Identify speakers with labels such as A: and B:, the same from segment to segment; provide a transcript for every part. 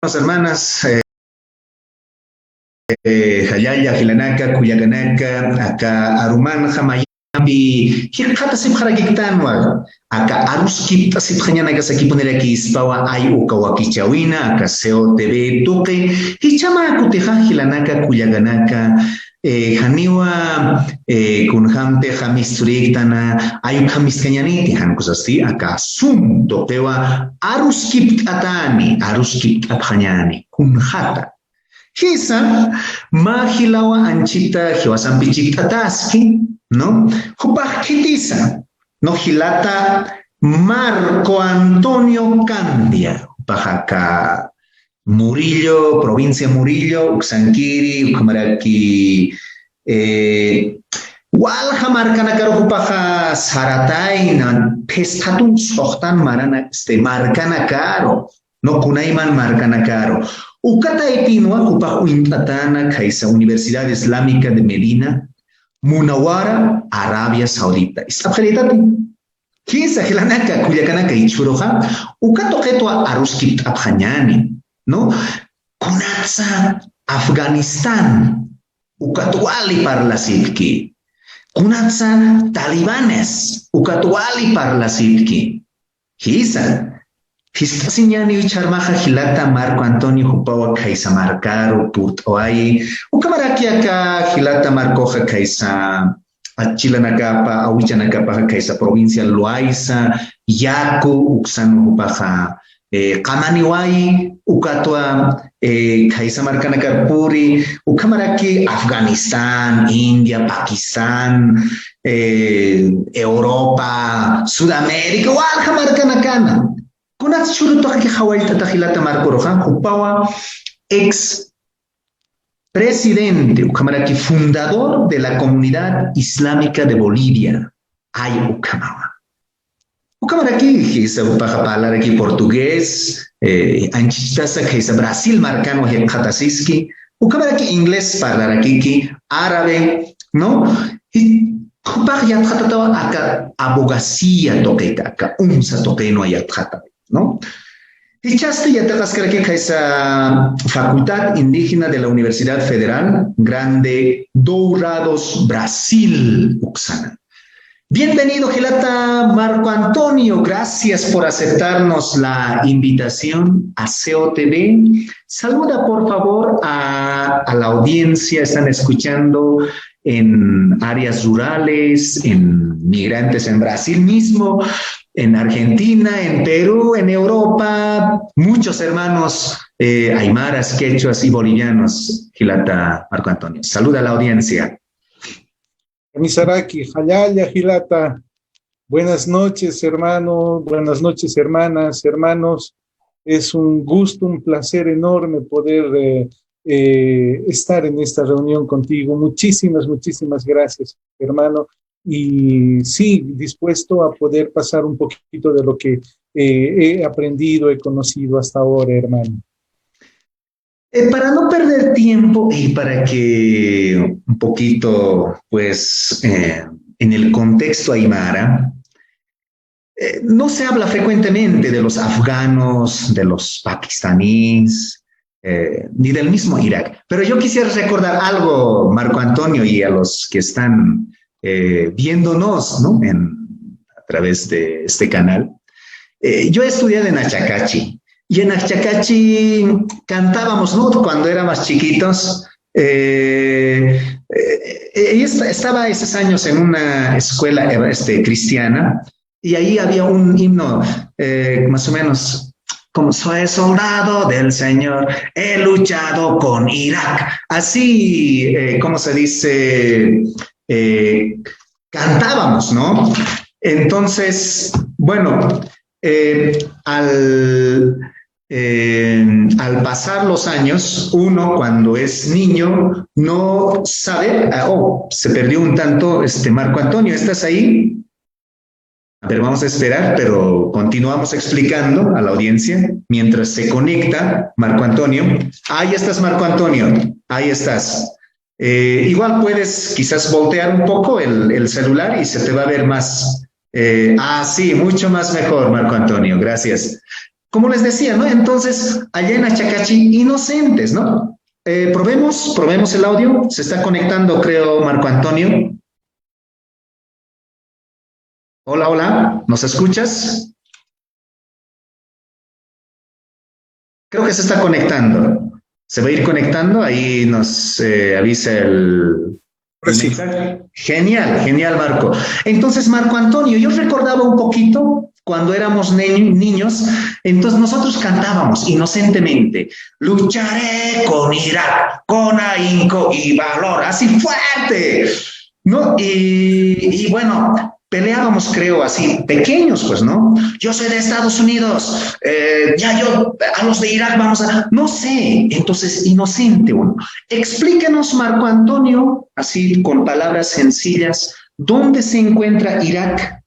A: Hermanas, Hayaya, Hilanaka, Kuyaganaka, Aka Aruman, Hamayambi, Hirkata Sipharagiktanwa, Aka Aruskipta Siphanyanaka Sakipunera Kispawa, Ay Ukawakichavina, Aka Seo TV, Tuke, Hichama Kuteja, Hilanaka, Kuyaganaka, Haniwa, Kunhante, Hamisturiktana, Ayuk Hamiskanyani, Hankusasti, Aka Sum, Tokewa, Aruskipt Atani, Aruskipt Aphanyani, Kunhata. Hisa, Mahilawa Anchita, Hiwasampichita Taski, ¿no? Hupajitisa, no Hilata Marco Antonio Candia, Pajaca Murillo, provincia Murillo, Uxanquiri, Ucamaraki, Walha Marcanacaro, Hupaja Saratay, Pestatum Sohtan Marana, Marcanacaro, no Kunaiman Marcanacaro. Ukata Ipinua, Kupa Uintatana, Kaisa Universidad Islámica de Medina, Munawara, Arabia Saudita. Istabjelitati. Kisa Hilanaka, Kuyakanaka y Churoja, Ukato Ketua Aruskip Abhanyani, ¿no? Kunatsa, Afganistán, Ukatuali parla Sipki. Kunatsa, Talibanes, Ukatuali parla Sipki. Kisa. Histasinyani Charmaja Gilata Marco Antonio Jupawa Kaisa Marcaro Put Oai Ukamarakiaka Gilata Marcoja Kaisa Achilanacapa Ahuichanacapa Kaisa Provincia Loaiza Yaku Uxano Jupaja Kamaniwai Ukatua Kaisa Marcanacarpuri Ukamaraki Afganistán India Pakistán Europa Sudamérica Walja Marcanacana. Kunat Shurutoki Hawaii Tatahilata Marco Rojan, Jupawa, ex presidente, Ucamaraki, fundador de la Comunidad Islámica de Bolivia, Ay Ucamawa. Ucamaraki, que es para hablar aquí portugués, Anchichitasa, que es Brasil, Marcano, Hatasiski, Ucamaraki, inglés, hablar aquí, árabe, ¿no? Y Jupaja ya trataba acá abogacía toqueta, acá unsa toqueno ya trataba. ¿No? Dichaste ya te que esa Facultad Indígena de la Universidad Federal Grande Dourados, Brasil, Uxana. Bienvenido, Gilata Marco Antonio. Gracias por aceptarnos la invitación a SEO TV. Saluda, por favor, a la audiencia. Están escuchando en áreas rurales, en migrantes en Brasil mismo, en Argentina, en Perú, en Europa, muchos hermanos aymaras, quechuas y bolivianos, Gilata Marco Antonio. Saluda a la audiencia.
B: Misaraki, Hayaya, Gilata. Buenas noches, hermano. Buenas noches, hermanas, hermanos. Es un gusto, un placer enorme poder estar en esta reunión contigo. Muchísimas gracias, hermano. Y sí, dispuesto a poder pasar un poquito de lo que he aprendido, he conocido hasta ahora, hermano.
A: Para no perder tiempo y para que un poquito, pues, en el contexto aymara, no se habla frecuentemente de los afganos, de los pakistaníes, ni del mismo Irak. Pero yo quisiera recordar algo, Marco Antonio, y a los que están viéndonos, ¿no? A través de este canal. Yo estudié en Achacachi. Y en Achacachi cantábamos, ¿no? Cuando éramos chiquitos. Estaba esos años en una escuela cristiana y ahí había un himno, más o menos, como soy soldado del Señor, he luchado con Irak. Así, ¿cómo se dice? Cantábamos, ¿no? Entonces, bueno, al pasar los años, uno cuando es niño no sabe, se perdió un tanto, Marco Antonio, ¿estás ahí? A ver, vamos a esperar, pero continuamos explicando a la audiencia mientras se conecta Marco Antonio. Ahí estás, Marco Antonio, ahí estás. Igual puedes quizás voltear un poco el celular y se te va a ver más. Sí, mucho más mejor, Marco Antonio, gracias. como les decía, ¿no? Entonces, allá en Achacachi, inocentes, ¿no? Probemos el audio. Se está conectando, creo, Marco Antonio. Hola, hola, ¿nos escuchas? Creo que se está conectando. Se va a ir conectando, ahí nos avisa el
B: Sí.
A: mensaje. Genial, genial, Marco. Entonces, Marco Antonio, yo recordaba un poquito cuando éramos niños, entonces nosotros cantábamos inocentemente, lucharé con Irak, con ahínco y valor, así fuerte, ¿no? Y bueno, peleábamos, creo, así, pequeños, pues, ¿no? Yo soy de Estados Unidos, ya yo, a los de Irak vamos a, no sé, entonces, inocente uno. Explíquenos, Marco Antonio, así con palabras sencillas, ¿dónde se encuentra Irak?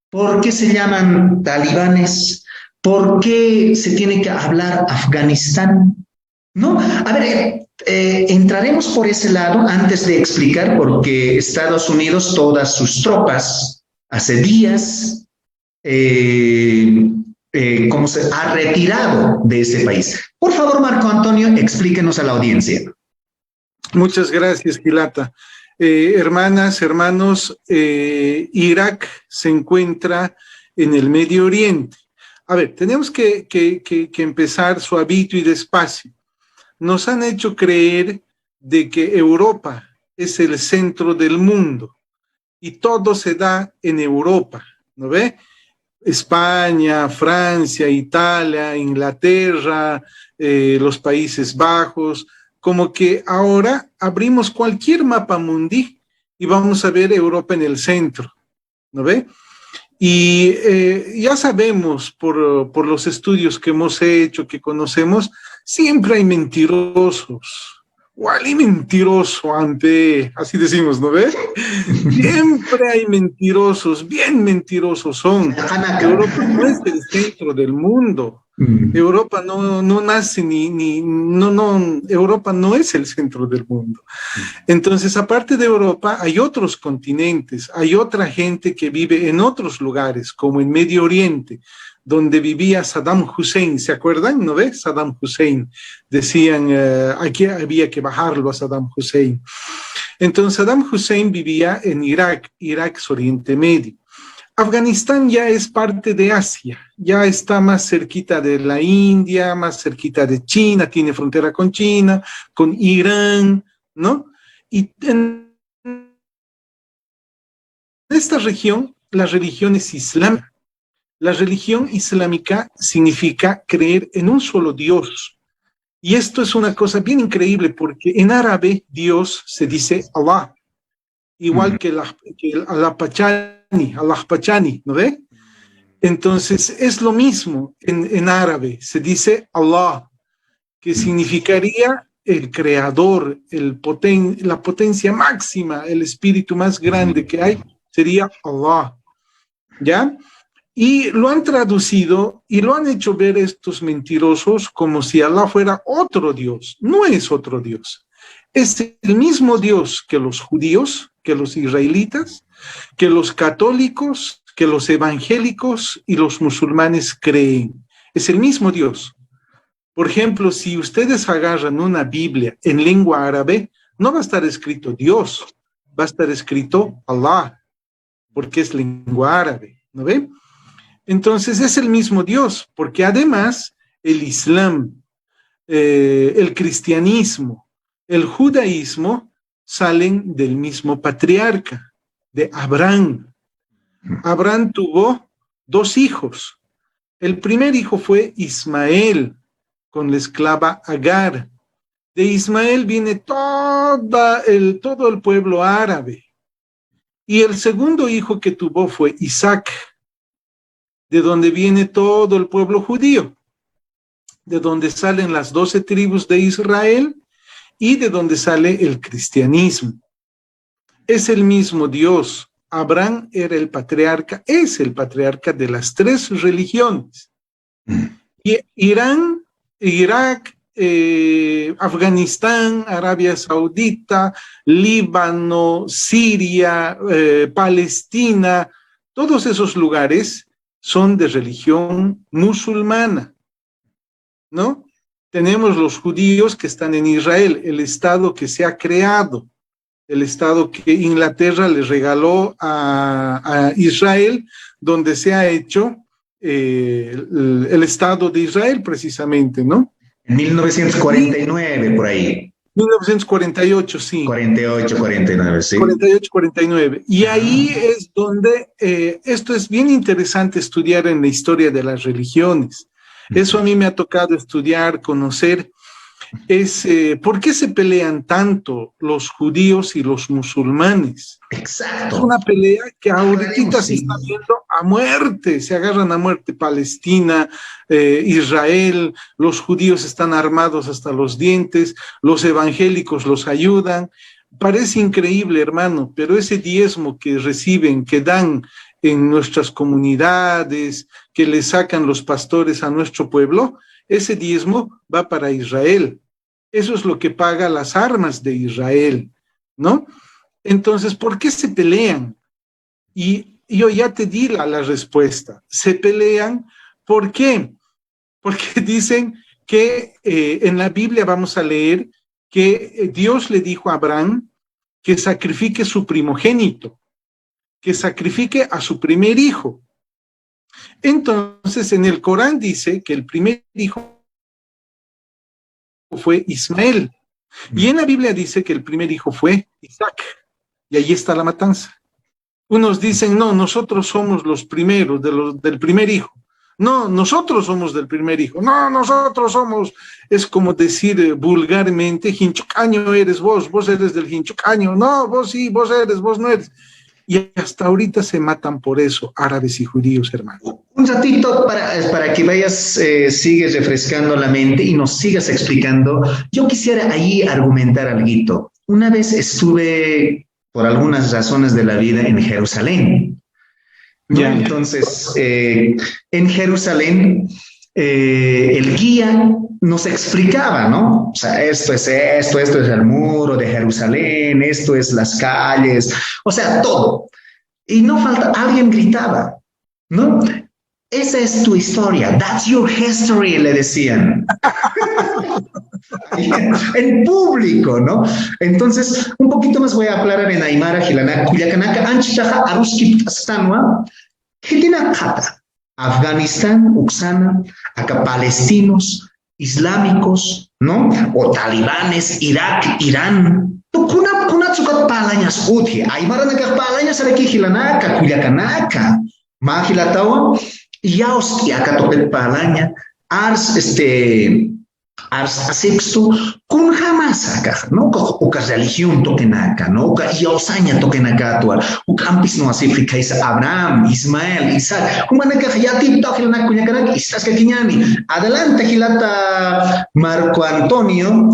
A: ¿Por qué se llaman talibanes? ¿Por qué se tiene que hablar Afganistán? No, a ver, entraremos por ese lado antes de explicar por qué Estados Unidos, todas sus tropas, hace días, ¿cómo se ha retirado de ese país? Por favor, Marco Antonio, explíquenos a la audiencia.
B: Muchas gracias, Gilata. Hermanas, hermanos, Irak se encuentra en el Medio Oriente. A ver, tenemos que empezar suavito y despacio. Nos han hecho creer de que Europa es el centro del mundo y todo se da en Europa, ¿no ve? España, Francia, Italia, Inglaterra, los Países Bajos, como que ahora abrimos cualquier mapa mundi y vamos a ver Europa en el centro, ¿no ve? Y ya sabemos por los estudios que hemos hecho, que conocemos, siempre hay mentirosos. Wally mentiroso ante, así decimos, ¿no ves? Siempre hay mentirosos, bien mentirosos son. Europa no es el centro del mundo. Europa no nace Europa no es el centro del mundo. Entonces, aparte de Europa, hay otros continentes, hay otra gente que vive en otros lugares, como en Medio Oriente, donde vivía Saddam Hussein, ¿se acuerdan? ¿No ves? Saddam Hussein. Decían, aquí había que bajarlo a Saddam Hussein. Entonces, Saddam Hussein vivía en Irak, Irak es Oriente Medio. Afganistán ya es parte de Asia, ya está más cerquita de la India, más cerquita de China, tiene frontera con China, con Irán, ¿no? Y en esta región, la religión es islámica. La religión islámica significa creer en un solo Dios. Y esto es una cosa bien increíble porque en árabe Dios se dice Allah, igual que el Allah Pachani, ¿no ve? Entonces es lo mismo en árabe, se dice Allah, que significaría el creador, la potencia máxima, el espíritu más grande que hay, sería Allah, ¿ya? Y lo han traducido y lo han hecho ver estos mentirosos como si Allah fuera otro Dios. No es otro Dios. Es el mismo Dios que los judíos, que los israelitas, que los católicos, que los evangélicos y los musulmanes creen. Es el mismo Dios. Por ejemplo, si ustedes agarran una Biblia en lengua árabe, no va a estar escrito Dios, va a estar escrito Allah, porque es lengua árabe, ¿no ven? Entonces es el mismo Dios, porque además el Islam, el cristianismo, el judaísmo salen del mismo patriarca, de Abraham. Abraham tuvo 2 hijos. El primer hijo fue Ismael, con la esclava Agar. De Ismael viene todo el pueblo árabe. Y el segundo hijo que tuvo fue Isaac, de donde viene todo el pueblo judío, de donde salen las 12 tribus de Israel y de donde sale el cristianismo. Es el mismo Dios. Abraham era el patriarca, es el patriarca de las 3 religiones. Y Irán, Irak, Afganistán, Arabia Saudita, Líbano, Siria, Palestina, todos esos lugares son de religión musulmana. ¿no? Tenemos los judíos que están en Israel, el Estado que se ha creado, el Estado que Inglaterra le regaló a Israel, donde se ha hecho el Estado de Israel precisamente, ¿no?
A: En 1949, por ahí.
B: 1948, sí.
A: 48, 49, sí.
B: 48, 49. Y ahí es donde esto es bien interesante estudiar en la historia de las religiones. Eso a mí me ha tocado estudiar, conocer, es por qué se pelean tanto los judíos y los musulmanes.
A: Exacto.
B: Es una pelea que ahorita se está viendo a muerte, se agarran a muerte. Palestina, Israel, los judíos están armados hasta los dientes, los evangélicos los ayudan. Parece increíble, hermano, pero ese diezmo que reciben, que dan en nuestras comunidades, que le sacan los pastores a nuestro pueblo, ese diezmo va para Israel. Eso es lo que paga las armas de Israel, ¿no? Entonces, ¿por qué se pelean? Y yo ya te di la respuesta. Se pelean, ¿por qué? Porque dicen que en la Biblia vamos a leer que Dios le dijo a Abraham que sacrifique su primogénito, que sacrifique a su primer hijo. Entonces, en el Corán dice que el primer hijo fue Ismael. Y en la Biblia dice que el primer hijo fue Isaac. Y ahí está la matanza. Unos dicen, no, nosotros somos los primeros del primer hijo. No, nosotros somos del primer hijo. No, nosotros somos, es como decir vulgarmente, hinchucaño eres vos, vos eres del hinchucaño. No, vos sí, vos eres, vos no eres. Y hasta ahorita se matan por eso, árabes y judíos, hermano.
A: Un ratito para que vayas, sigues refrescando la mente y nos sigas explicando. Yo quisiera ahí argumentar algo. Una vez estuve, por algunas razones de la vida, en Jerusalén, ¿no?
B: Ya.
A: Entonces, en Jerusalén, el guía nos explicaba, ¿no? O sea, esto es el muro de Jerusalén, esto es las calles, o sea, todo. Y no falta, alguien gritaba, ¿no? Esa es tu historia, that's your history, le decían. En público, ¿no? Entonces, un poquito más voy a aclarar en Aymara, Gilanak, Cuyacanaka, Anchichaja, Aruski, Astanua, Gitinakata, Afganistán, Uxana, acá palestinos, islámicos, ¿no? O talibanes, Irak, Irán. Kuna tsukat palañas uti, Aymara nakak palañas araki Gilanaka, Cuyacanaka, Magilatawa, Yaos, y acá tope palaña, Ars, Ars asexto, kun jamás acá, ¿no? Uka religión toquen acá, ¿no? Uka yaosaña toquen acá, uka ampis no así fricais Abraham, Ismael, Isaac, humanaka ya tip toquen acá, cuñacanak, istas caquiñani. Adelante, Gilata Marco Antonio,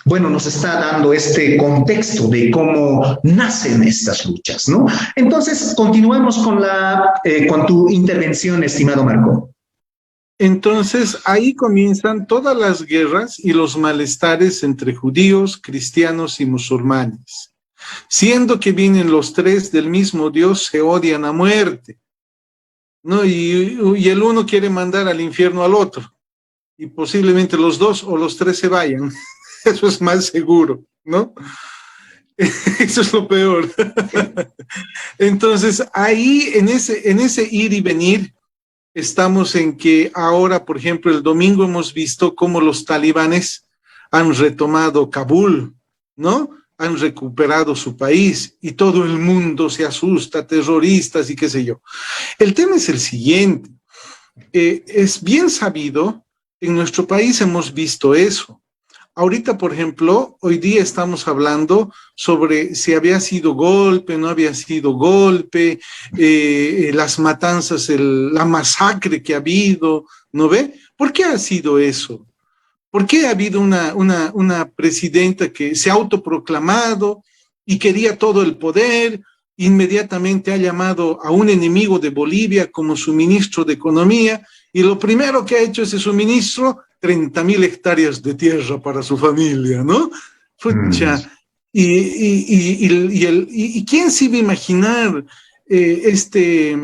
A: bueno, nos está dando este contexto de cómo nacen estas luchas, ¿no? Entonces, continuemos con tu intervención, estimado Marco.
B: Entonces, ahí comienzan todas las guerras y los malestares entre judíos, cristianos y musulmanes. Siendo que vienen los tres del mismo Dios, se odian a muerte, ¿no? Y el uno quiere mandar al infierno al otro. Y posiblemente los dos o los tres se vayan. Eso es más seguro, ¿no? Eso es lo peor. Entonces, ahí, en ese ir y venir, estamos en que ahora, por ejemplo, el domingo hemos visto cómo los talibanes han retomado Kabul, ¿no? Han recuperado su país y todo el mundo se asusta, terroristas y qué sé yo. El tema es el siguiente. Es bien sabido, en nuestro país hemos visto eso. Ahorita, por ejemplo, hoy día estamos hablando sobre si había sido golpe, no había sido golpe, las matanzas, la masacre que ha habido, ¿no ve? ¿Por qué ha sido eso? ¿Por qué ha habido una presidenta que se ha autoproclamado y quería todo el poder? Inmediatamente ha llamado a un enemigo de Bolivia como su ministro de Economía y lo primero que ha hecho ese suministro, 30,000 hectáreas de tierra para su familia, ¿no? Pucha. ¿Y quién se iba a imaginar este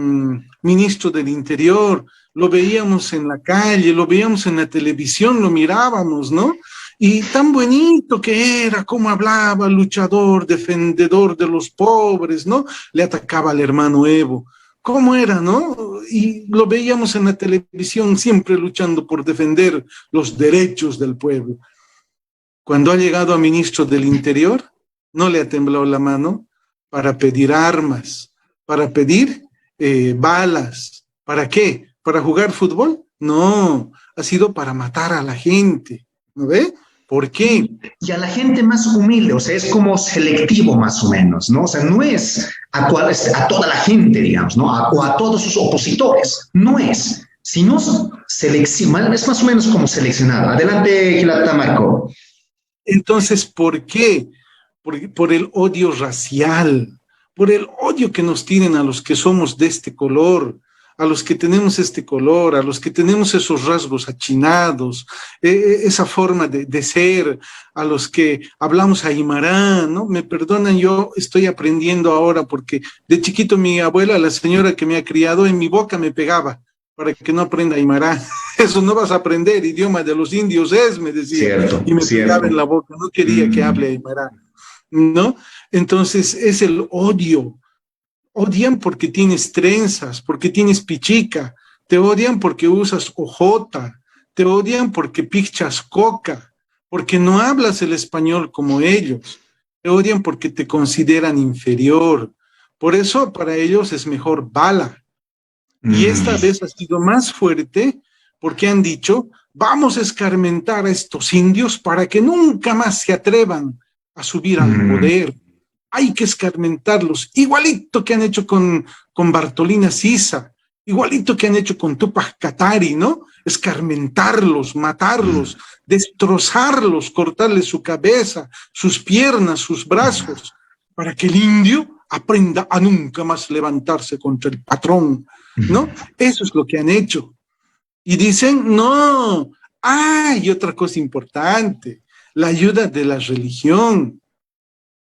B: ministro del Interior lo veíamos en la calle, lo veíamos en la televisión, lo mirábamos, ¿no? Y tan bonito que era, cómo hablaba, luchador, defendedor de los pobres, ¿no? Le atacaba al hermano Evo. ¿Cómo era, no? Y lo veíamos en la televisión siempre luchando por defender los derechos del pueblo. Cuando ha llegado a ministro del Interior, no le ha temblado la mano para pedir armas, para pedir balas. ¿Para qué? ¿Para jugar fútbol? No, ha sido para matar a la gente, ¿no ve? ¿Por qué?
A: Y a la gente más humilde, o sea, es como selectivo más o menos, ¿no? O sea, no es a toda la gente, digamos, ¿no? O a todos sus opositores, no es, sino es más o menos como seleccionado. Adelante, Gilata Marco.
B: Entonces, ¿por qué? Por el odio racial, por el odio que nos tienen a los que somos de este color, a los que tenemos este color, a los que tenemos esos rasgos achinados, esa forma de ser, a los que hablamos aymara, ¿no? Me perdonan, yo estoy aprendiendo ahora porque de chiquito mi abuela, la señora que me ha criado, en mi boca me pegaba para que no aprenda aymara. Eso no vas a aprender, idioma de los indios es, me decía,
A: cierto,
B: y me
A: cierto.
B: pegaba en la boca, no quería que hable aymara, ¿no? Entonces es el odio. Odian porque tienes trenzas, porque tienes pichica, te odian porque usas ojota, te odian porque pichas coca, porque no hablas el español como ellos, te odian porque te consideran inferior. Por eso para ellos es mejor bala. Y esta vez ha sido más fuerte porque han dicho, vamos a escarmentar a estos indios para que nunca más se atrevan a subir al poder. Hay que escarmentarlos, igualito que han hecho con Bartolina Sisa, igualito que han hecho con Tupac Katari, ¿no? Escarmentarlos, matarlos, destrozarlos, cortarles su cabeza, sus piernas, sus brazos, para que el indio aprenda a nunca más levantarse contra el patrón, ¿no? Eso es lo que han hecho. Y dicen, no, hay otra cosa importante, la ayuda de la religión.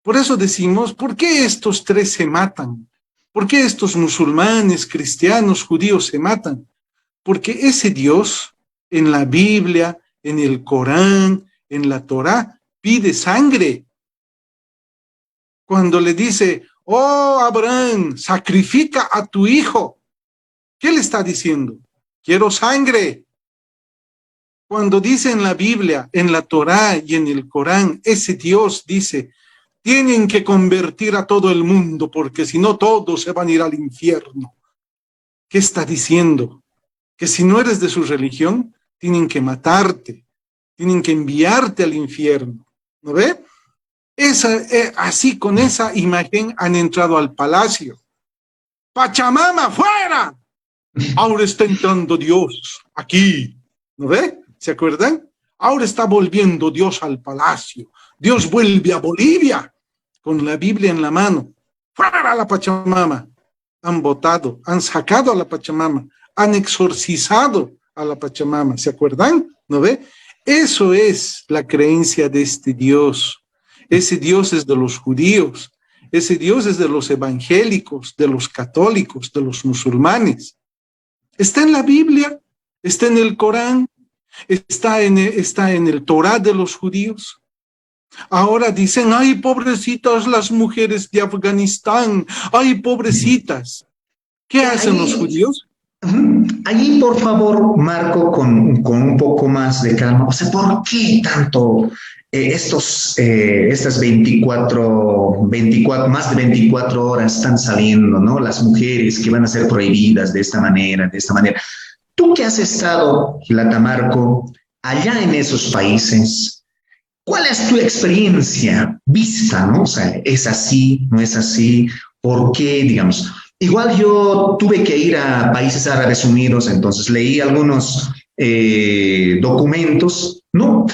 B: Por eso decimos, ¿por qué estos tres se matan? ¿Por qué estos musulmanes, cristianos, judíos se matan? Porque ese Dios en la Biblia, en el Corán, en la Torá, pide sangre. Cuando le dice, oh Abraham, sacrifica a tu hijo, ¿qué le está diciendo? Quiero sangre. Cuando dice en la Biblia, en la Torá y en el Corán, ese Dios dice, tienen que convertir a todo el mundo porque si no todos se van a ir al infierno. ¿Qué está diciendo? Que si no eres de su religión, tienen que matarte, tienen que enviarte al infierno. ¿No ve? Así con esa imagen han entrado al palacio. ¡Pachamama, fuera! Ahora está entrando Dios aquí. ¿No ve? ¿Se acuerdan? Ahora está volviendo Dios al palacio. Dios vuelve a Bolivia con la Biblia en la mano. ¡Fuera la Pachamama! Han votado, han sacado a la Pachamama, han exorcizado a la Pachamama. ¿Se acuerdan? ¿No ve? Eso es la creencia de este Dios. Ese Dios es de los judíos. Ese Dios es de los evangélicos, de los católicos, de los musulmanes. Está en la Biblia, está en el Corán, está en el Torá de los judíos. Ahora dicen, ay, pobrecitas las mujeres de Afganistán, ay, pobrecitas. ¿Qué hacen los judíos?
A: Allí, por favor, Marco, con un poco más de calma. O sea, ¿por qué tanto estas 24, más de 24 horas están saliendo, ¿no? Las mujeres que van a ser prohibidas de esta manera, de esta manera. Tú que has estado, Gilata Marco, allá en esos países, ¿cuál es tu experiencia vista, no? O sea, ¿es así, no es así? ¿Por qué, digamos? Igual yo tuve que ir a países árabes unidos, entonces leí algunos documentos, ¿no?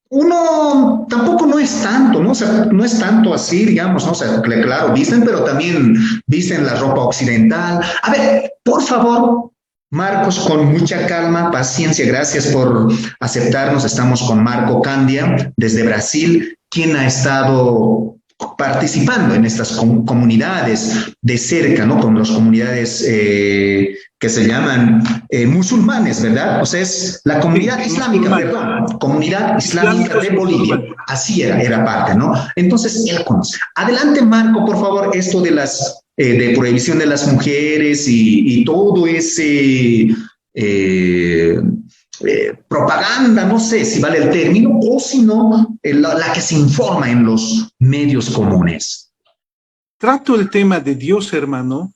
A: Uno tampoco no es tanto, ¿no? O sea, no es tanto así, digamos, ¿no? O sea, claro, visten, pero también visten la ropa occidental. A ver, por favor, Marcos, con mucha calma, paciencia, gracias por aceptarnos. Estamos con Marco Candia desde Brasil, quien ha estado participando en estas comunidades de cerca, ¿no? Con las comunidades que se llaman musulmanes, ¿verdad? O sea, es la comunidad islámica, perdón, comunidad islámica de Bolivia. Así era parte, ¿no? Entonces, él conoce. Adelante, Marco, por favor, esto de las de prohibición de las mujeres y todo ese propaganda, no sé si vale el término, o si no, la que se informa en los medios comunes.
B: Trato el tema de Dios, hermano,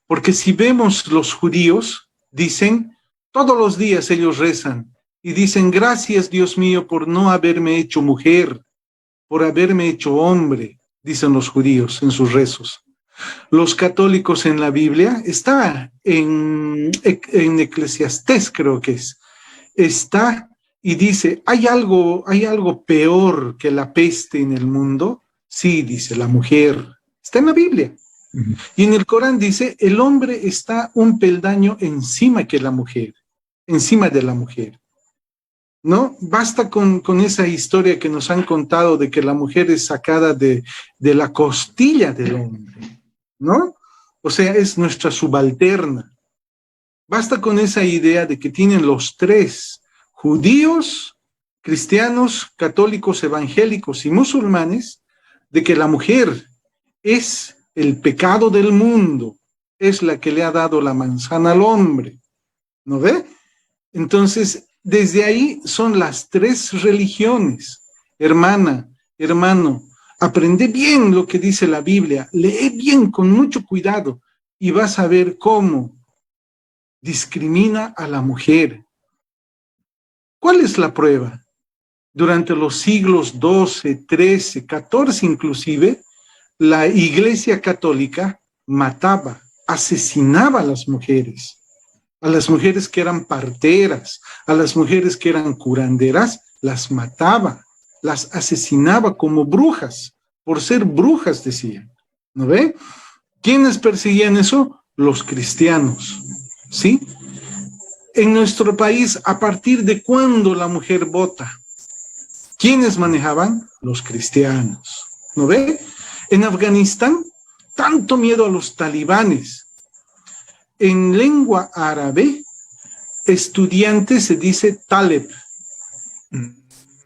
B: porque si vemos los judíos, dicen, todos los días ellos rezan y dicen, gracias Dios mío por no haberme hecho mujer, por haberme hecho hombre, dicen los judíos en sus rezos. Los católicos en la Biblia, está en Eclesiastés, creo que está y dice, ¿hay algo peor que la peste en el mundo? Sí, dice la mujer. Está en la Biblia. Y en el Corán dice, el hombre está un peldaño encima que la mujer, encima de la mujer. ¿No? Basta con esa historia que nos han contado de que la mujer es sacada de la costilla del hombre, ¿no? O sea, es nuestra subalterna. Basta con esa idea de que tienen los tres, judíos, cristianos, católicos, evangélicos y musulmanes, de que la mujer es el pecado del mundo, es la que le ha dado la manzana al hombre, ¿no ve? Entonces, desde ahí son las tres religiones. Hermana, hermano, aprende bien lo que dice la Biblia, lee bien, con mucho cuidado, y vas a ver cómo discrimina a la mujer. ¿Cuál es la prueba? Durante los siglos XII, XIII, XIV inclusive, la Iglesia Católica mataba, asesinaba a las mujeres que eran parteras, a las mujeres que eran curanderas, las mataba, las asesinaba como brujas, por ser brujas, decían, ¿no ve? ¿Quiénes perseguían eso? Los cristianos, ¿sí? En nuestro país, ¿a partir de cuándo la mujer vota? ¿Quiénes manejaban? Los cristianos, ¿no ve? En Afganistán, tanto miedo a los talibanes. En lengua árabe, estudiante se dice taleb.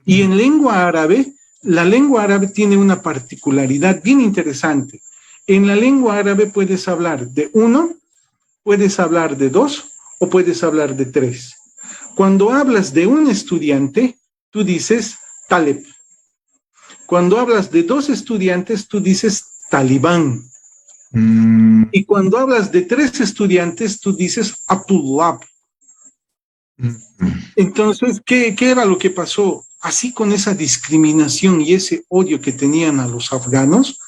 B: Y en lengua árabe, la lengua árabe tiene una particularidad bien interesante. En la lengua árabe puedes hablar de uno, puedes hablar de dos o puedes hablar de tres. Cuando hablas de un estudiante, tú dices taleb. Cuando hablas de dos estudiantes, tú dices talibán. Y cuando hablas de tres estudiantes, tú dices Abdullah. Entonces, ¿qué era lo que pasó? Así, con esa discriminación y ese odio que tenían a los afganos,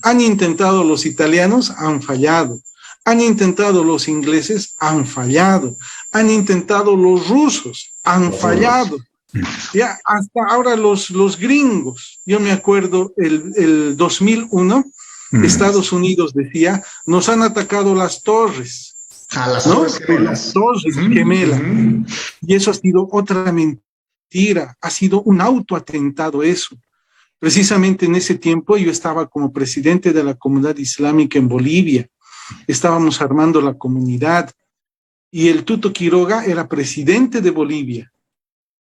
B: han intentado los italianos, han fallado. Han intentado los ingleses, han fallado. Han intentado los rusos, han fallado. Ya, hasta ahora los gringos. Yo me acuerdo el 2001, Estados Unidos decía, nos han atacado las torres.
A: Las torres gemelas.
B: Las torres gemelas. Y eso ha sido otra mentira, ha sido un autoatentado eso. Precisamente en ese tiempo yo estaba como presidente de la comunidad islámica en Bolivia. Estábamos armando la comunidad y el Tuto Quiroga era presidente de Bolivia.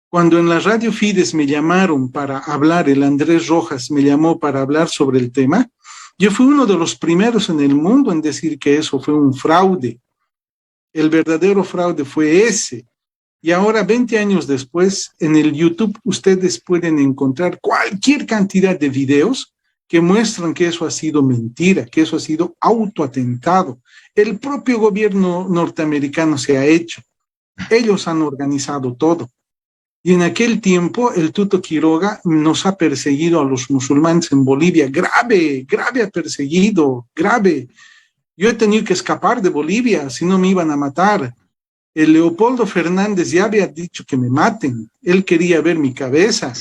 B: Cuando en la Radio Fides me llamaron para hablar, el Andrés Rojas me llamó para hablar sobre el tema, yo fui uno de los primeros en el mundo en decir que eso fue un fraude. El verdadero fraude fue ese. Y ahora, 20 años después, en el YouTube ustedes pueden encontrar cualquier cantidad de videos que muestran que eso ha sido mentira, que eso ha sido autoatentado. El propio gobierno norteamericano se ha hecho. Ellos han organizado todo. Y en aquel tiempo el Tuto Quiroga nos ha perseguido a los musulmanes en Bolivia. Grave ha perseguido, grave. Yo he tenido que escapar de Bolivia, si no me iban a matar. El Leopoldo Fernández ya había dicho que me maten. Él quería ver mi cabeza.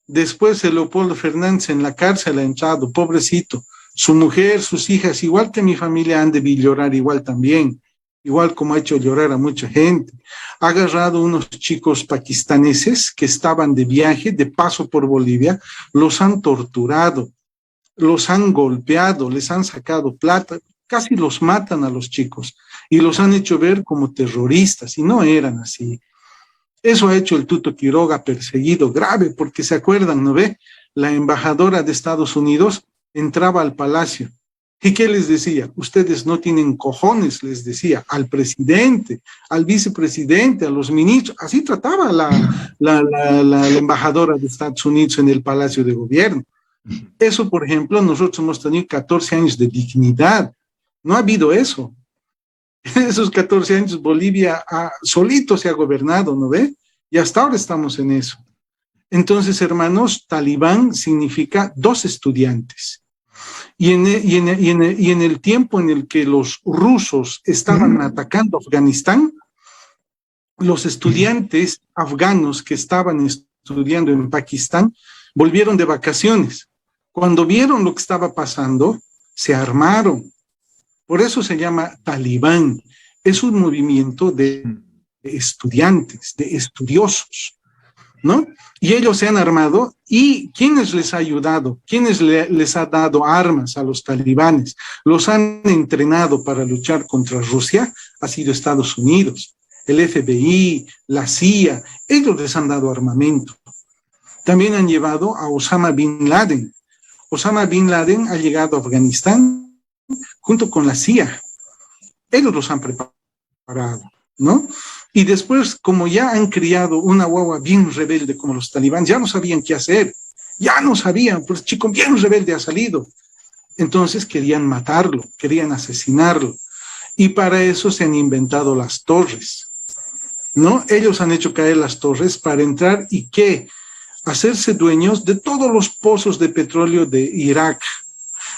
B: Después el Leopoldo Fernández en la cárcel ha entrado, pobrecito. Su mujer, sus hijas, igual que mi familia, han de llorar igual también. Igual como ha hecho llorar a mucha gente. Ha agarrado unos chicos pakistaneses que estaban de viaje, de paso por Bolivia, los han torturado, los han golpeado, les han sacado plata, casi los matan a los chicos. y los han hecho ver como terroristas, y no eran así. Eso ha hecho el Tuto Quiroga perseguido grave, porque se acuerdan, ¿no ve? La embajadora de Estados Unidos entraba al palacio. ¿Y qué les decía? Ustedes no tienen cojones, les decía, al presidente, al vicepresidente, a los ministros. Así trataba la embajadora de Estados Unidos en el Palacio de Gobierno. Eso, por ejemplo, nosotros hemos tenido 14 años de dignidad. No ha habido eso. En esos 14 años Bolivia solito se ha gobernado, ¿no ve? Y hasta ahora estamos en eso. Entonces, hermanos, talibán significa dos estudiantes. Y en el tiempo en el que los rusos estaban atacando Afganistán, los estudiantes afganos que estaban estudiando en Pakistán volvieron de vacaciones. Cuando vieron lo que estaba pasando, se armaron. Por eso se llama talibán. Es un movimiento de estudiantes, de estudiosos, ¿no? Y ellos se han armado. ¿Y quiénes les ha ayudado? ¿Quiénes les ha dado armas a los talibanes? Los han entrenado para luchar contra Rusia. Ha sido Estados Unidos, el FBI, la CIA. Ellos les han dado armamento. También han llevado a Osama Bin Laden. Osama Bin Laden ha llegado a Afganistán junto con la CIA. Ellos los han preparado, ¿no? Y después, como ya han criado una guagua bien rebelde como los talibán, ya no sabían qué hacer, ya no sabían, pues el chico bien rebelde ha salido. Entonces querían matarlo, querían asesinarlo. Y para eso se han inventado las torres, ¿no? Ellos han hecho caer las torres para entrar y ¿qué? Hacerse dueños de todos los pozos de petróleo de Irak,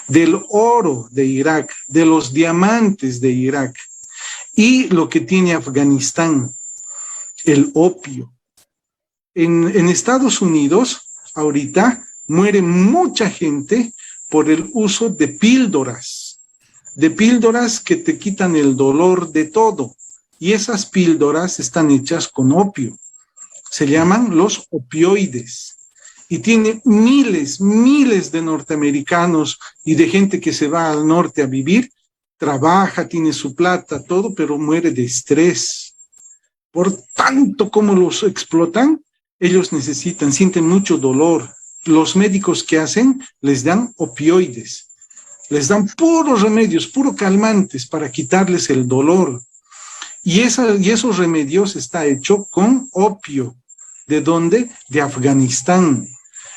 B: del oro de Irak, de los diamantes de Irak, y lo que tiene Afganistán, el opio. En Estados Unidos, ahorita, muere mucha gente por el uso de píldoras que te quitan el dolor de todo, y esas píldoras están hechas con opio. Se llaman los opioides. Y tiene miles de norteamericanos y de gente que se va al norte a vivir, trabaja, tiene su plata, todo, pero muere de estrés. Por tanto como los explotan, ellos sienten mucho dolor. Los médicos que hacen, les dan opioides, les dan puros remedios, puros calmantes para quitarles el dolor. Y esos remedios está hecho con opio. ¿De dónde? De Afganistán.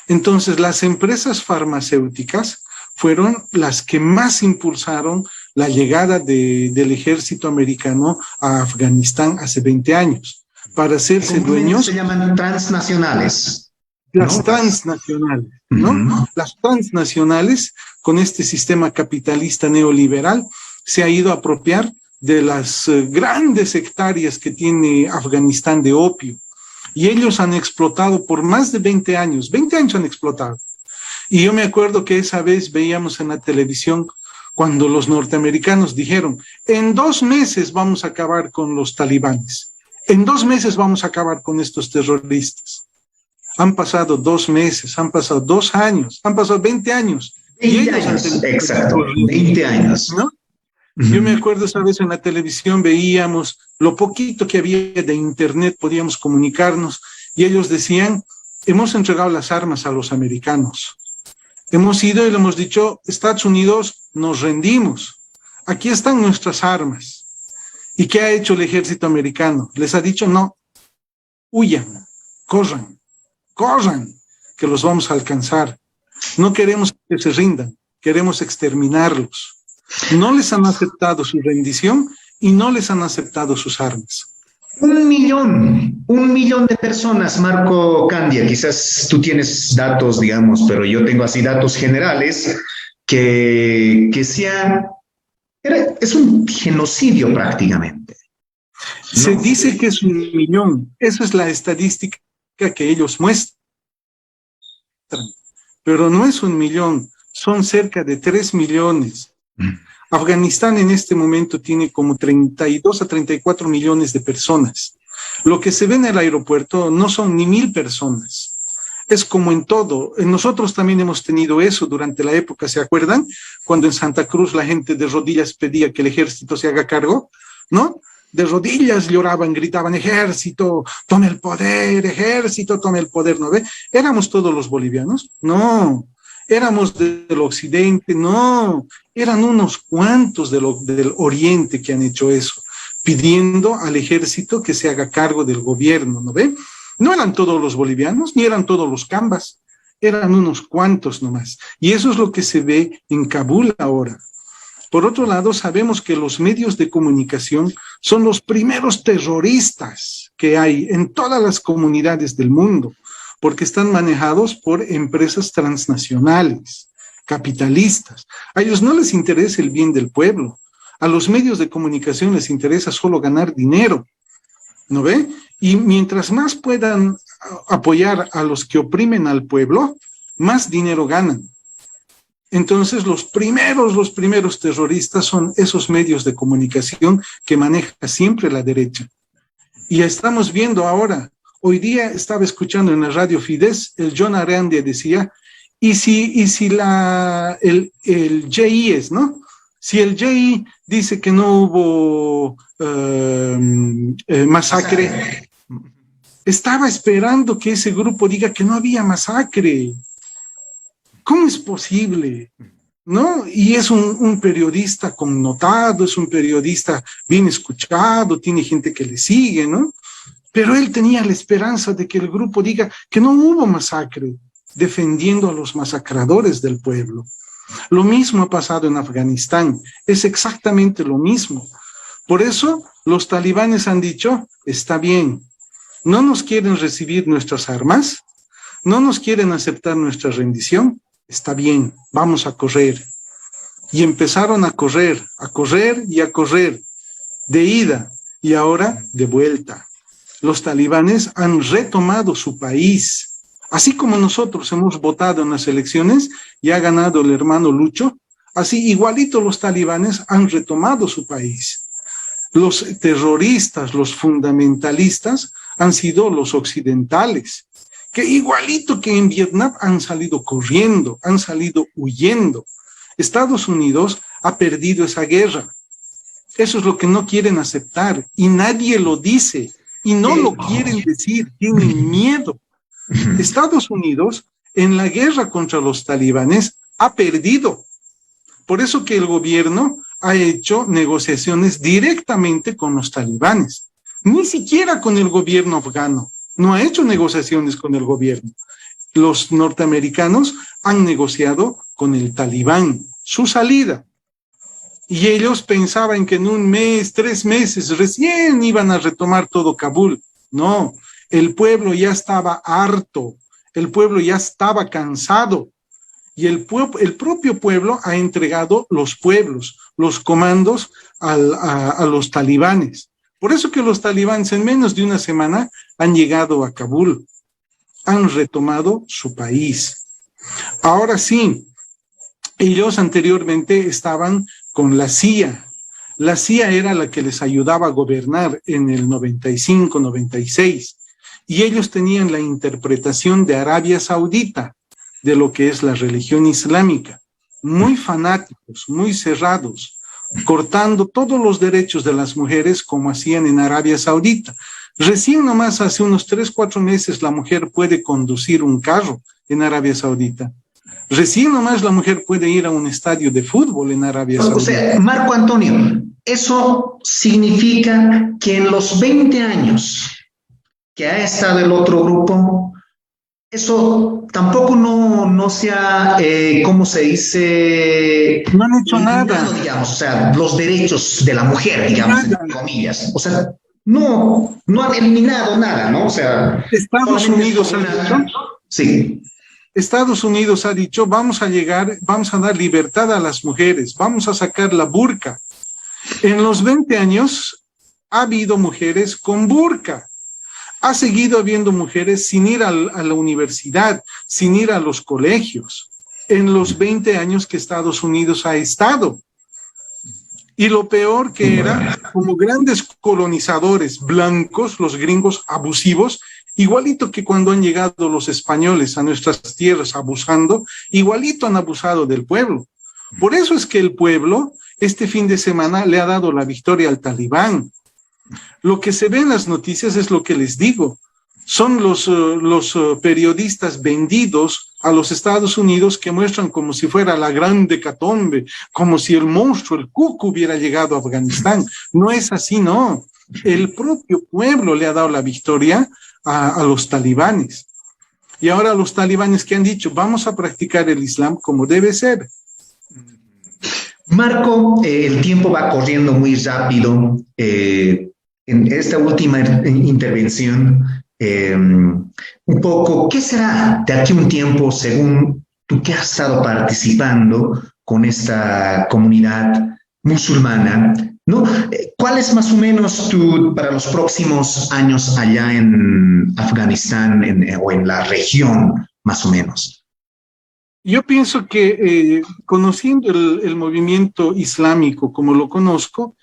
B: Entonces, las empresas farmacéuticas fueron las que más impulsaron la llegada del ejército americano a Afganistán hace 20 años, para hacerse dueños.
A: Se llaman transnacionales.
B: Las
A: ¿no?
B: Transnacionales, ¿no? Las transnacionales, con este sistema capitalista neoliberal, se ha ido a apropiar de las grandes hectáreas que tiene Afganistán de opio. Y ellos han explotado por más de 20 años han explotado. Y yo me acuerdo que esa vez veíamos en la televisión cuando los norteamericanos dijeron, en 2 meses vamos a acabar con los talibanes, en 2 meses vamos a acabar con estos terroristas. Han pasado 2 meses, han pasado 2 años, han pasado 20 años.
A: 20 años, exacto, 20 años.
B: ¿No? Yo me acuerdo esa vez en la televisión veíamos lo poquito que había de internet, podíamos comunicarnos, y ellos decían, hemos entregado las armas a los americanos. Hemos ido y le hemos dicho, Estados Unidos, nos rendimos. Aquí están nuestras armas. ¿Y qué ha hecho el ejército americano? Les ha dicho, no, huyan, corran, que los vamos a alcanzar. No queremos que se rindan, queremos exterminarlos. No les han aceptado su rendición y no les han aceptado sus armas.
A: 1 millón de personas, Marco Candia. Quizás tú tienes datos, digamos, pero yo tengo así datos generales que es un genocidio prácticamente, ¿no?
B: Se dice que es 1 millón. Esa es la estadística que ellos muestran. Pero no es 1 millón, son cerca de 3 millones. Afganistán en este momento tiene como 32 a 34 millones de personas. Lo que se ve en el aeropuerto no son ni 1,000 personas. Es como en todo. Nosotros también hemos tenido eso durante la época, ¿se acuerdan? Cuando en Santa Cruz la gente de rodillas pedía que el ejército se haga cargo. ¿no? De rodillas lloraban, gritaban, ejército, tome el poder, ejército, tome el poder, ¿no ve? ¿Éramos todos los bolivianos? No. ¿Éramos del occidente? No. Eran unos cuantos del oriente que han hecho eso, pidiendo al ejército que se haga cargo del gobierno, ¿no ve? No eran todos los bolivianos, ni eran todos los cambas, eran unos cuantos nomás. Y eso es lo que se ve en Kabul ahora. Por otro lado, sabemos que los medios de comunicación son los primeros terroristas que hay en todas las comunidades del mundo, porque están manejados por empresas transnacionales, capitalistas. A ellos no les interesa el bien del pueblo. A los medios de comunicación les interesa solo ganar dinero, ¿no ve? Y mientras más puedan apoyar a los que oprimen al pueblo, más dinero ganan. Entonces, los primeros terroristas son esos medios de comunicación que maneja siempre la derecha. Y estamos viendo ahora, hoy día estaba escuchando en la radio Fidesz, el John Aranda decía, y si el JI ¿no? Si el JI dice que no hubo masacre, estaba esperando que ese grupo diga que no había masacre. ¿Cómo es posible? ¿No? Y es un periodista connotado, es un periodista bien escuchado, tiene gente que le sigue, ¿no? Pero él tenía la esperanza de que el grupo diga que no hubo masacre, defendiendo a los masacradores del pueblo. Lo mismo ha pasado en Afganistán, es exactamente lo mismo. Por eso los talibanes han dicho, está bien, no nos quieren recibir nuestras armas, no nos quieren aceptar nuestra rendición, está bien, vamos a correr. Y empezaron a correr y a correr, de ida y ahora de vuelta. Los talibanes han retomado su país. Así como nosotros hemos votado en las elecciones y ha ganado el hermano Lucho, así igualito los talibanes han retomado su país. Los terroristas, los fundamentalistas han sido los occidentales, que igualito que en Vietnam han salido corriendo, han salido huyendo. Estados Unidos ha perdido esa guerra. Eso es lo que no quieren aceptar y nadie lo dice y no lo quieren decir, tienen miedo. Estados Unidos en la guerra contra los talibanes ha perdido. Por eso que el gobierno ha hecho negociaciones directamente con los talibanes, ni siquiera con el gobierno afgano. No ha hecho negociaciones con el gobierno. Los norteamericanos han negociado con el talibán su salida. Y ellos pensaban que en 1 mes, 3 meses, recién iban a retomar todo Kabul. No, el pueblo ya estaba harto, el pueblo ya estaba cansado. Y el propio pueblo ha entregado los pueblos, los comandos a los talibanes. Por eso que los talibanes en menos de 1 semana han llegado a Kabul, han retomado su país. Ahora sí, ellos anteriormente estaban con la CIA. La CIA era la que les ayudaba a gobernar en el 95, 96. Y ellos tenían la interpretación de Arabia Saudita, de lo que es la religión islámica. Muy fanáticos, muy cerrados, cortando todos los derechos de las mujeres como hacían en Arabia Saudita. Recién nomás hace unos 3, 4 meses la mujer puede conducir un carro en Arabia Saudita. Recién nomás la mujer puede ir a un estadio de fútbol en Arabia Saudita.
A: O sea, Marco Antonio, eso significa que en los 20 años que ha estado el otro grupo, eso tampoco no se ha, ¿cómo se dice?
B: No han hecho nada.
A: Digamos, o sea, los derechos de la mujer, digamos, entre comillas. O sea, no han eliminado nada, ¿no? O sea,
B: Estados Unidos ha dicho.
A: Sí.
B: Estados Unidos ha dicho, vamos a dar libertad a las mujeres, vamos a sacar la burka. En los 20 años ha habido mujeres con burka. Ha seguido habiendo mujeres sin ir a la universidad, sin ir a los colegios, en los 20 años que Estados Unidos ha estado. Y lo peor que era, como grandes colonizadores blancos, los gringos abusivos, igualito que cuando han llegado los españoles a nuestras tierras abusando, igualito han abusado del pueblo. Por eso es que el pueblo este fin de semana le ha dado la victoria al Talibán. Lo que se ve en las noticias es lo que les digo. Son los periodistas vendidos a los Estados Unidos que muestran como si fuera la gran hecatombe, como si el monstruo, el cuco, hubiera llegado a Afganistán. No es así, no. El propio pueblo le ha dado la victoria a los talibanes. Y ahora los talibanes que han dicho, vamos a practicar el Islam como debe ser.
A: Marco, el tiempo va corriendo muy rápido. En esta última intervención, un poco, ¿qué será de aquí a un tiempo, según tú que has estado participando con esta comunidad musulmana, ¿no? ¿Cuál es más o menos para los próximos años allá en Afganistán o en la región, más o menos?
B: Yo pienso que conociendo el movimiento islámico como lo conozco,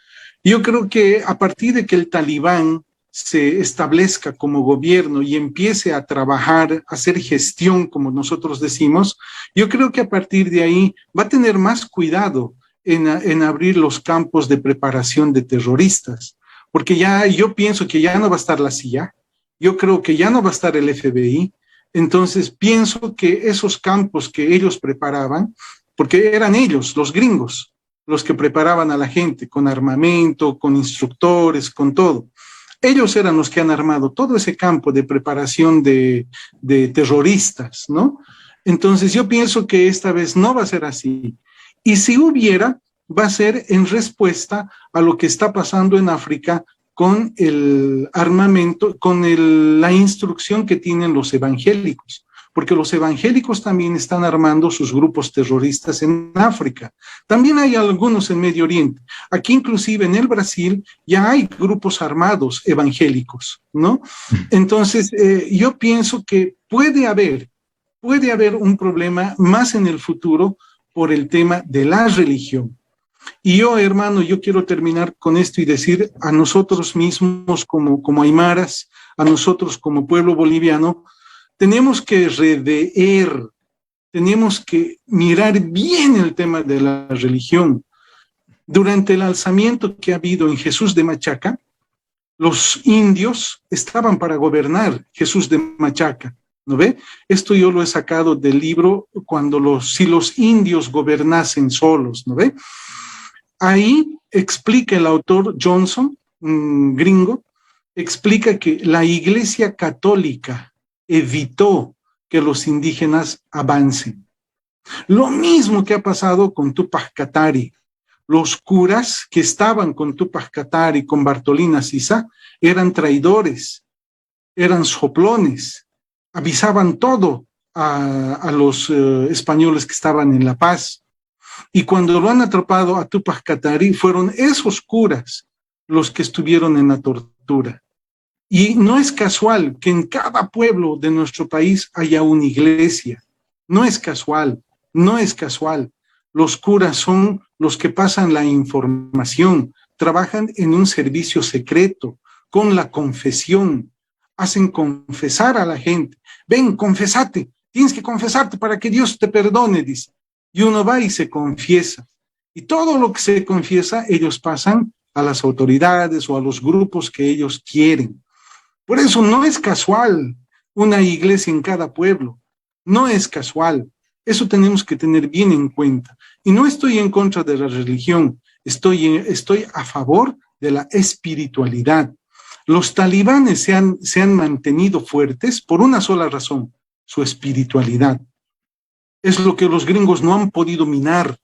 B: yo creo que a partir de que el Talibán se establezca como gobierno y empiece a trabajar, a hacer gestión, como nosotros decimos, yo creo que a partir de ahí va a tener más cuidado en abrir los campos de preparación de terroristas, porque ya yo pienso que ya no va a estar la CIA, yo creo que ya no va a estar el FBI. Entonces pienso que esos campos que ellos preparaban, porque eran ellos, los gringos, los que preparaban a la gente con armamento, con instructores, con todo. Ellos eran los que han armado todo ese campo de preparación de terroristas, ¿no? Entonces yo pienso que esta vez no va a ser así. Y si hubiera, va a ser en respuesta a lo que está pasando en África con el armamento, con la instrucción que tienen los evangélicos, porque los evangélicos también están armando sus grupos terroristas en África. También hay algunos en Medio Oriente. Aquí inclusive en el Brasil ya hay grupos armados evangélicos, ¿no? Entonces yo pienso que puede haber un problema más en el futuro por el tema de la religión. Y yo, hermano, yo quiero terminar con esto y decir a nosotros mismos como aymaras, a nosotros como pueblo boliviano, tenemos que rever, tenemos que mirar bien el tema de la religión. Durante el alzamiento que ha habido en Jesús de Machaca, los indios estaban para gobernar Jesús de Machaca, ¿no ve? Esto yo lo he sacado del libro si los indios gobernasen solos, ¿no ve? Ahí explica el autor Johnson, un gringo, explica que la Iglesia Católica evitó que los indígenas avancen. Lo mismo que ha pasado con Túpac Katari. Los curas que estaban con Túpac Katari, con Bartolina Sisa, eran traidores, eran soplones, avisaban todo a los españoles que estaban en La Paz. Y cuando lo han atrapado a Túpac Katari, fueron esos curas los que estuvieron en la tortura. Y no es casual que en cada pueblo de nuestro país haya una iglesia. No es casual, no es casual. Los curas son los que pasan la información, trabajan en un servicio secreto, con la confesión, hacen confesar a la gente. Ven, confesate, tienes que confesarte para que Dios te perdone, dice. Y uno va y se confiesa. Y todo lo que se confiesa, ellos pasan a las autoridades o a los grupos que ellos quieren. Por eso no es casual una iglesia en cada pueblo. No es casual. Eso tenemos que tener bien en cuenta. Y no estoy en contra de la religión. Estoy a favor de la espiritualidad. Los talibanes se han mantenido fuertes por una sola razón, su espiritualidad. Es lo que los gringos no han podido minar,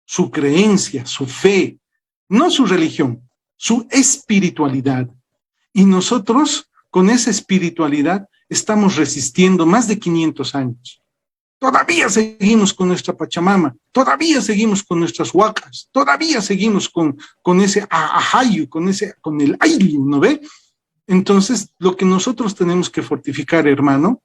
B: su creencia, su fe, no su religión, su espiritualidad. Y nosotros, con esa espiritualidad, estamos resistiendo más de 500 años. Todavía seguimos con nuestra Pachamama, todavía seguimos con nuestras huacas, todavía seguimos con ese ajayu, con el ayllu, ¿no ve? Entonces, lo que nosotros tenemos que fortificar, hermano,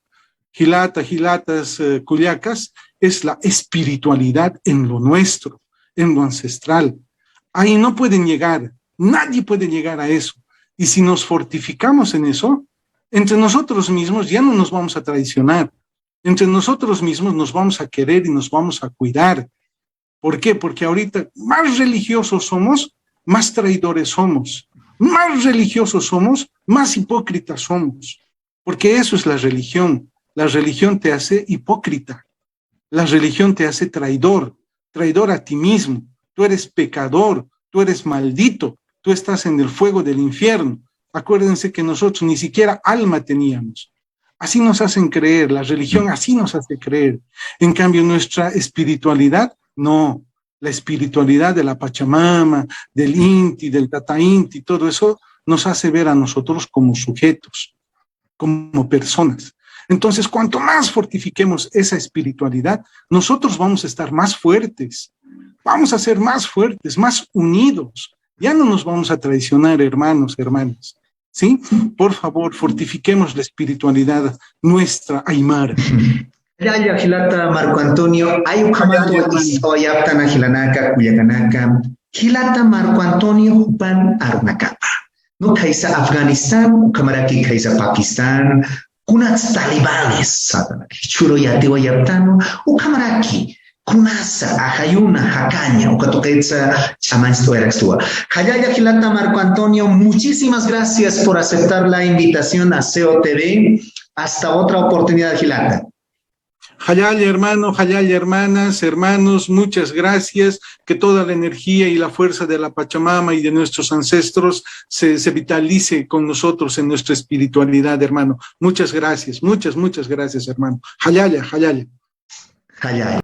B: gilatas, cuyacas, es la espiritualidad en lo nuestro, en lo ancestral. Ahí no pueden llegar, nadie puede llegar a eso. Y si nos fortificamos en eso, entre nosotros mismos ya no nos vamos a traicionar. Entre nosotros mismos nos vamos a querer y nos vamos a cuidar. ¿Por qué? Porque ahorita más religiosos somos, más traidores somos. Más religiosos somos, más hipócritas somos. Porque eso es la religión. La religión te hace hipócrita. La religión te hace traidor, traidor a ti mismo. Tú eres pecador, tú eres maldito, tú estás en el fuego del infierno. Acuérdense que nosotros ni siquiera alma teníamos. Así nos hacen creer, la religión así nos hace creer. En cambio, nuestra espiritualidad, no. La espiritualidad de la Pachamama, del Inti, del Tata Inti, todo eso nos hace ver a nosotros como sujetos, como personas. Entonces, cuanto más fortifiquemos esa espiritualidad, nosotros vamos a estar más fuertes, vamos a ser más fuertes, más unidos. Ya no nos vamos a traicionar, hermanos, hermanas. ¿Sí? Por favor, fortifiquemos la espiritualidad nuestra, Aymara.
A: Ya, Gilata Marco Antonio, hay un jamato Isoyaptana Gilanaka, Cuyacanaka, Gilata Marco Antonio Jupan Arnacapa. No Kaisa Afganistán, Kamaraki Kaisa Pakistán, Kunats talibanes, Churo Yatiwa Yaptano, Kamaraki. Kunasa, Ajayuna, Jacaña, Ukatoquetza, Chamansto Eraxtua. Jayaya Gilata Marco Antonio, muchísimas gracias por aceptar la invitación a SEO TV. Hasta otra oportunidad, Gilata.
B: Jayaya, hermano, Jayaya, hermanas, hermanos, muchas gracias. Que toda la energía y la fuerza de la Pachamama y de nuestros ancestros se vitalice con nosotros en nuestra espiritualidad, hermano. Muchas gracias, muchas gracias, hermano. Jayaya, Jayaya.
A: Jayaya.